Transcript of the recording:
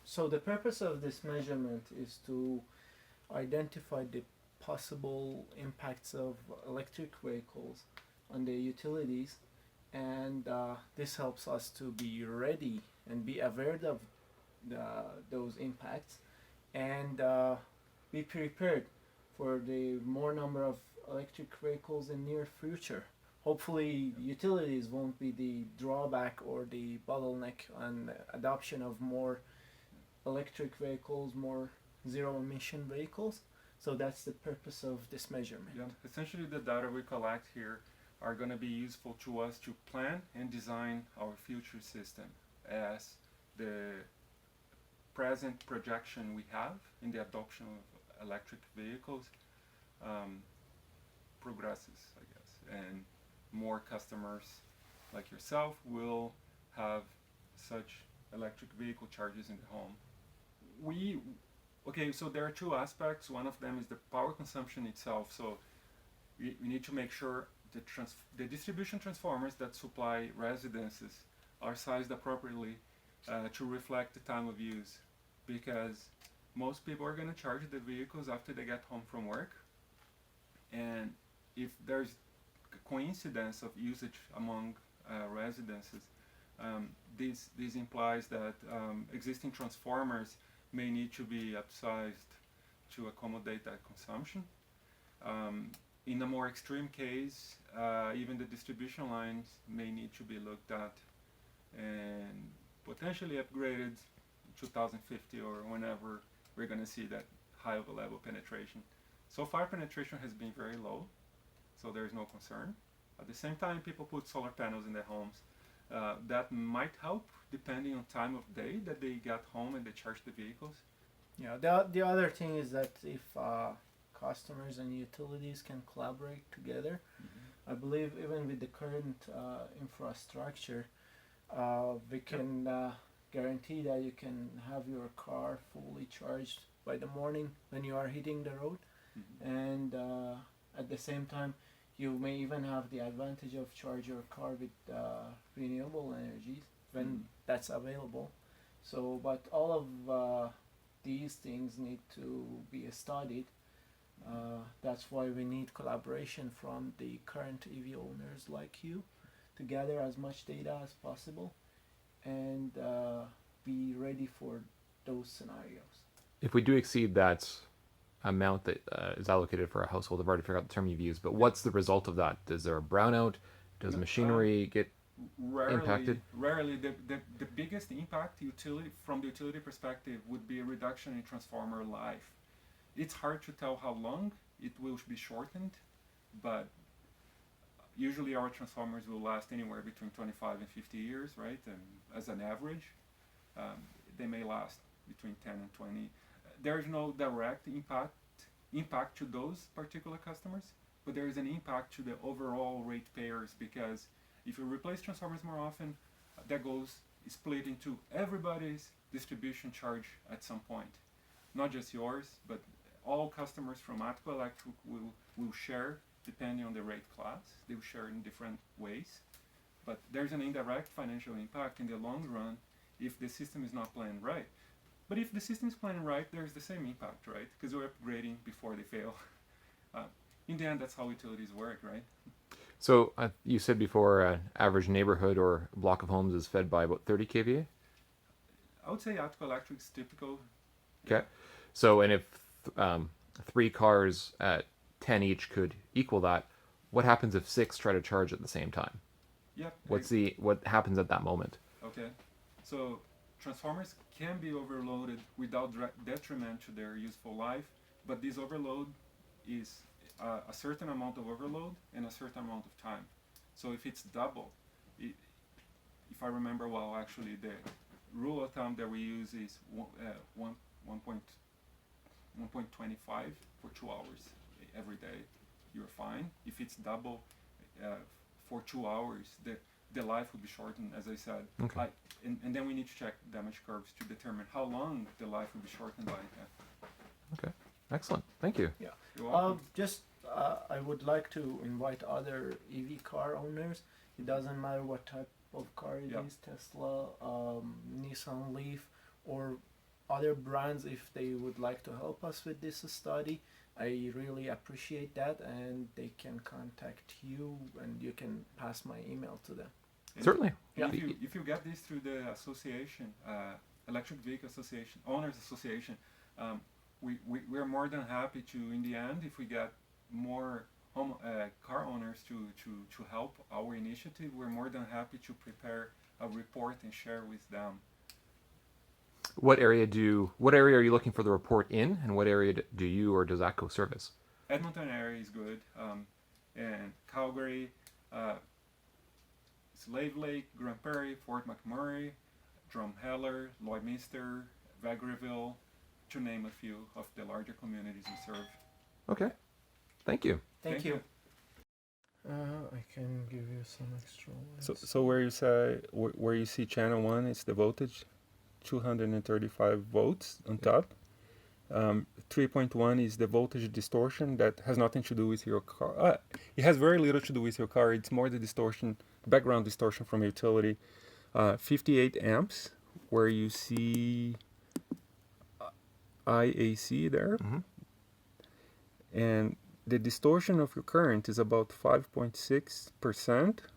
So the purpose of this measurement is to identify the possible impacts of electric vehicles on the utilities, and this helps us to be ready and be aware of those impacts, and be prepared for the more number of electric vehicles in near future. Hopefully, utilities won't be the drawback or the bottleneck on adoption of more electric vehicles, more zero emission vehicles. So that's the purpose of this measurement. Yeah, essentially the data we collect here are going to be useful to us to plan and design our future system as the present projection we have in the adoption of electric vehicles progresses, I guess, and more customers like yourself will have such electric vehicle chargers in the home. Okay, so there are two aspects. One of them is the power consumption itself. So we need to make sure the distribution transformers that supply residences are sized appropriately to reflect the time of use, because most people are going to charge the vehicles after they get home from work, and if there's a coincidence of usage among residences, this implies that existing transformers may need to be upsized to accommodate that consumption. In a more extreme case, even the distribution lines may need to be looked at and potentially upgraded in 2050 or whenever we're going to see that high of a level penetration. So far, penetration has been very low, so there's no concern. At the same time, people put solar panels in their homes. That might help depending on time of day that they get home and they charge the vehicles. Yeah, the other thing is that if customers and utilities can collaborate together, I believe even with the current infrastructure, we can guarantee that you can have your car fully charged by the morning when you are hitting the road, and at the same time you may even have the advantage of charge your car with renewable energies when that's available. So, but all of these things need to be studied. That's why we need collaboration from the current EV owners like you to gather as much data as possible and be ready for those scenarios. If we do exceed that amount that is allocated for a household, I've already figured out the term you've used, but what's the result of that? Is there a brownout? Does machinery get impacted? Rarely. The biggest impact from the utility perspective would be a reduction in transformer life. It's hard to tell how long it will be shortened, but usually our transformers will last anywhere between 25 and 50 years, right? And as an average, they may last between 10 and 20. There's no direct impact to those particular customers, but there is an impact to the overall ratepayers, because if you replace transformers more often, that goes split into everybody's distribution charge at some point. Not just yours, but all customers from Atco Electric will share depending on the rate class. They will share in different ways. But there's an indirect financial impact in the long run if the system is not planned right. But if the system is planned right, there's the same impact, right? Because we're upgrading before they fail. In the end, that's how utilities work, right? So you said before an average neighborhood or block of homes is fed by about 30 kVA? I would say Atco Electric is typical. Okay. So, and if 3 cars at 10 each could equal that, what happens if 6 try to charge at the same time? Yep. What happens at that moment? Okay. So transformers can be overloaded without detriment to their useful life, but this overload is a certain amount of overload and a certain amount of time. So if it's double, if I remember well, actually the rule of thumb that we use is 1.25 for 2 hours every day. You're fine. If it's double for 2 hours, the life will be shortened, as I said. Okay. And then we need to check damage curves to determine how long the life will be shortened by. Okay, excellent. Thank you. Yeah. I would like to invite other EV car owners. It doesn't matter what type of car it is, Tesla, Nissan Leaf, or other brands if they would like to help us with this study. I really appreciate that, and they can contact you, and you can pass my email to them. Certainly. And Yeah. if you get this through the association, Electric Vehicle Association, Owners Association, we're more than happy to, in the end, if we get more car owners to help our initiative, we're more than happy to prepare a report and share with them. What area are you looking for the report in, and what area do you or does Atco service? Edmonton area is good, and Calgary, Slave Lake, Grand Prairie, Fort McMurray, Drumheller, Lloydminster, Vegreville, to name a few of the larger communities we serve. Okay. Thank you. Thank you. I can give you some extra ones. So where you see channel 1, it's the voltage, 235 volts on top. 3.1 is the voltage distortion that has nothing to do with your car. It has very little to do with your car. It's more the distortion, background distortion from utility. 58 amps, where you see IAC there. Mhm. And the distortion of your current is about 5.6%,